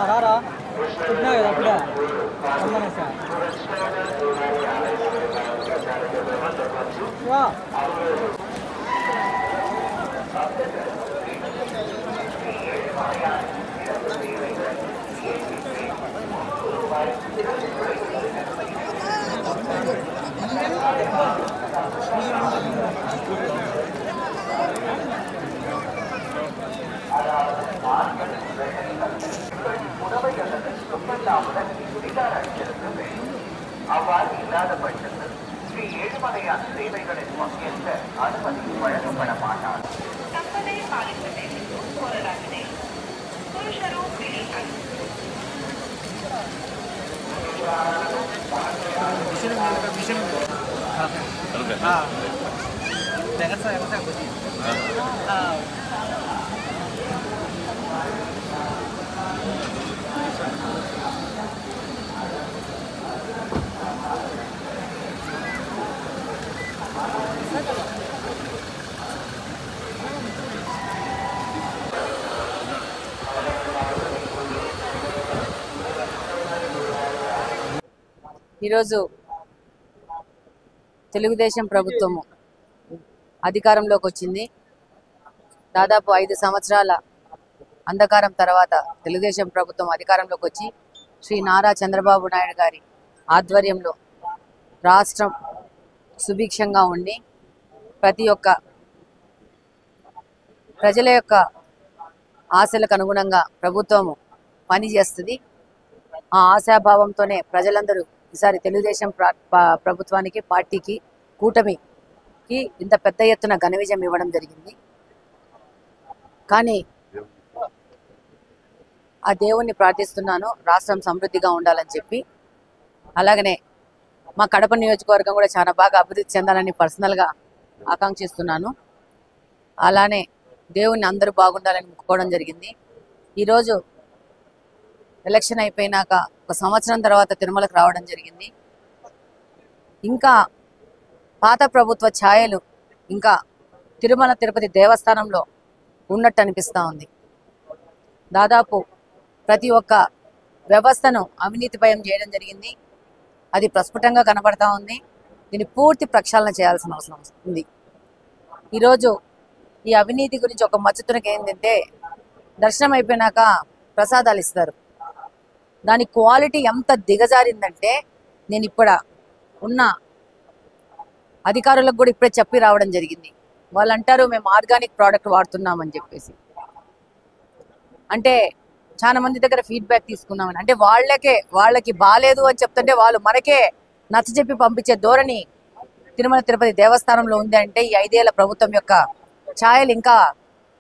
రారా పుట్టినా కదా అప్పుడే రమ్మనేసా அவ்வாறு இல்லாத பட்சத்தில் ஸ்ரீ ஏழுமலையான் சேவைகளின் பங்கேற்க அனுமதி வழங்கப்பட மாட்டார். தப்பதை பாலிப்பதை போராடாதே புருஷரோ பிடிகள் ఈరోజు తెలుగుదేశం ప్రభుత్వము అధికారంలోకి వచ్చింది. దాదాపు 5 సంవత్సరాల అంధకారం తర్వాత తెలుగుదేశం ప్రభుత్వం అధికారంలోకి వచ్చి శ్రీ నారా చంద్రబాబు నాయుడు గారి ఆధ్వర్యంలో రాష్ట్రం సుభిక్షంగా ఉండి ప్రతి ఒక్క ప్రజల యొక్క ఆశలకు అనుగుణంగా ప్రభుత్వము పనిచేస్తుంది. ఆ ఆశాభావంతోనే ప్రజలందరూ ఈసారి తెలుగుదేశం ప్రభుత్వానికి పార్టీకి కూటమికి ఇంత పెద్ద ఎత్తున ఘన విజయం ఇవ్వడం జరిగింది. కానీ ఆ దేవుణ్ణి ప్రార్థిస్తున్నాను రాష్ట్రం సమృద్ధిగా ఉండాలని చెప్పి. అలాగనే మా కడప నియోజకవర్గం కూడా చాలా బాగా అభివృద్ధి చెందాలని పర్సనల్గా ఆకాంక్షిస్తున్నాను. అలానే దేవుణ్ణి అందరూ బాగుండాలని మొక్కుకోవడం జరిగింది. ఈరోజు ఎలక్షన్ అయిపోయినాక 1 సంవత్సరం తర్వాత తిరుమలకు రావడం జరిగింది. ఇంకా పాత ప్రభుత్వ ఛాయలు ఇంకా తిరుమల తిరుపతి దేవస్థానంలో ఉన్నట్టు అనిపిస్తూ ఉంది. దాదాపు ప్రతి ఒక్క వ్యవస్థను అవినీతిపయం చేయడం జరిగింది. అది ప్రస్ఫుటంగా కనబడతా ఉంది. దీన్ని పూర్తి ప్రక్షాళన చేయాల్సిన అవసరం ఉంది. ఈరోజు ఈ అవినీతి గురించి ఒక మచ్చుతునకి ఏంటంటే దర్శనం అయిపోయినాక ప్రసాదాలు ఇస్తారు. దాని క్వాలిటీ ఎంత దిగజారిందంటే నేను ఇప్పుడు ఉన్న అధికారులకు కూడా ఇప్పుడే చెప్పి రావడం జరిగింది. వాళ్ళు అంటారు మేము ఆర్గానిక్ ప్రోడక్ట్ వాడుతున్నామని చెప్పేసి. అంటే చాలా మంది దగ్గర ఫీడ్బ్యాక్ తీసుకున్నామని అంటే వాళ్ళకి బాలేదు అని చెప్తుంటే వాళ్ళు మనకే నచ్చజెప్పి పంపించే ధోరణి తిరుమల తిరుపతి దేవస్థానంలో ఉంది. అంటే ఈ 5 ఏళ్ల ప్రభుత్వం యొక్క ఛాయలు ఇంకా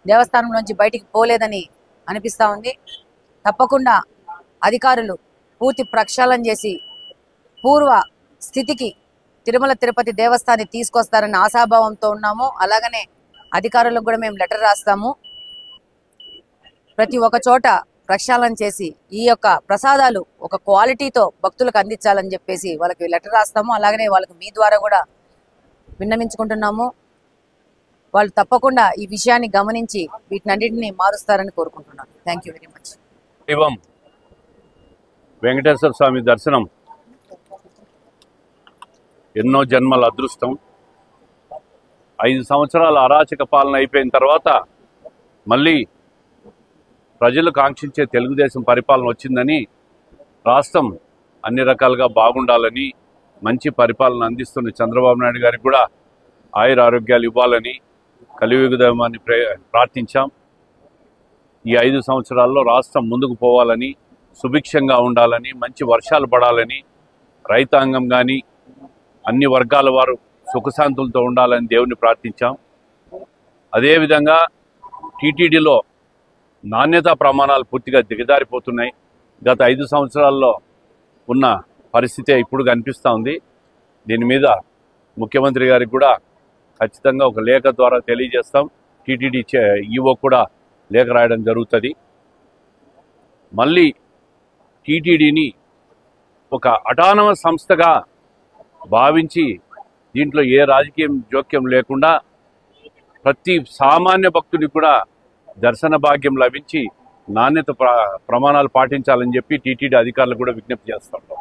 దేవస్థానంలోంచి బయటికి పోలేదని అనిపిస్తూ ఉంది. తప్పకుండా అధికారులు పూర్తి ప్రక్షాళన చేసి పూర్వ స్థితికి తిరుమల తిరుపతి దేవస్థానాన్ని తీసుకొస్తారన్న ఆశాభావంతో ఉన్నాము. అలాగనే అధికారులకు కూడా మేము లెటర్ రాస్తాము. ప్రతి ఒక్క చోట ప్రక్షాళన చేసి ఈ యొక్క ప్రసాదాలు ఒక క్వాలిటీతో భక్తులకు అందించాలని చెప్పేసి వాళ్ళకి లెటర్ రాస్తాము. అలాగనే వాళ్ళకి మీ ద్వారా కూడా విన్నవించుకుంటున్నాము. వాళ్ళు తప్పకుండా ఈ విషయాన్ని గమనించి వీటినన్నింటినీ మారుస్తారని కోరుకుంటున్నాను. Thank you very much. Venkateswara Swami దర్శనం ఎన్నో జన్మల అదృష్టం. 5 సంవత్సరాల అరాచక పాలన అయిపోయిన తర్వాత మళ్ళీ ప్రజలు కాంక్షించే తెలుగుదేశం పరిపాలన వచ్చిందని రాష్ట్రం అన్ని రకాలుగా బాగుండాలని మంచి పరిపాలన అందిస్తున్న చంద్రబాబు నాయుడు గారికి కూడా ఆయుర ఆరోగ్యాలు ఇవ్వాలని కలియుగదైవాన్ని ప్రార్థించాం. ఈ 5 సంవత్సరాల్లో రాష్ట్రం ముందుకు పోవాలని సుభిక్షంగా ఉండాలని మంచి వర్షాలు పడాలని రైతాంగం కానీ అన్ని వర్గాల వారు సుఖశాంతులతో ఉండాలని దేవుని ప్రార్థించాం. అదేవిధంగా టీటీడీలో నాణ్యతా ప్రమాణాలు పూర్తిగా దిగజారిపోతున్నాయి. గత 5 సంవత్సరాల్లో ఉన్న పరిస్థితే ఇప్పుడు కనిపిస్తూ ఉంది. దీని మీద ముఖ్యమంత్రి గారికి కూడా ఖచ్చితంగా ఒక లేఖ ద్వారా తెలియజేస్తాం. టీటీడీ ఈవో కూడా లేఖ రాయడం జరుగుతుంది. మళ్ళీ టీటీడీని ఒక అటానమస్ సంస్థగా భావించి దీంట్లో ఏ రాజకీయ జోక్యం లేకుండా ప్రతి సామాన్య భక్తుడికి కూడా దర్శన భాగ్యం లభించి నాణ్యత ప్రమాణాలు పాటించాలని చెప్పి టీటీడీ అధికారులు కూడా విజ్ఞప్తి చేస్తుంటాం.